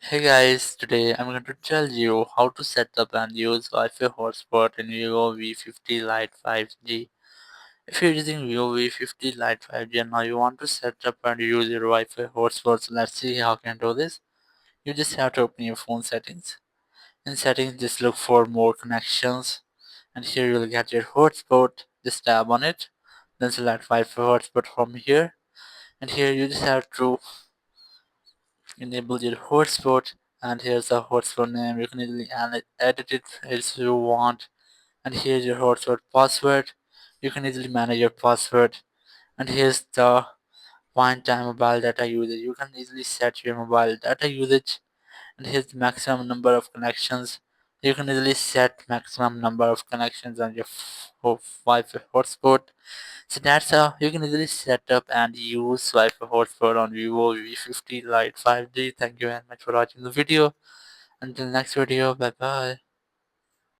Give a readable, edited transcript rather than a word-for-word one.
Hey guys, today I'm going to tell you how to set up and use Wi-Fi hotspot in Vivo V50 Lite 5G. If you're using Vivo V50 Lite 5G and now you want to set up and use your Wi-Fi hotspot, so let's see how can do this. You just have to open your phone settings. In settings, just look for more connections, and here you'll get your hotspot. Just tap on it, then select Wi-Fi hotspot from here, and here you just have to enable your hotspot, and here's the hotspot name. You can easily edit it as you want, and here's your hotspot password. You can easily manage your password, and here's the point time mobile data usage. You can easily set your mobile data usage, and here's the maximum number of connections. You can easily set maximum number of connections on your Wi-Fi hotspot. So that's how you can easily set up and use Wi-Fi hotspot on Vivo V50 Lite 5G. Thank you very much for watching the video. Until next video, bye bye.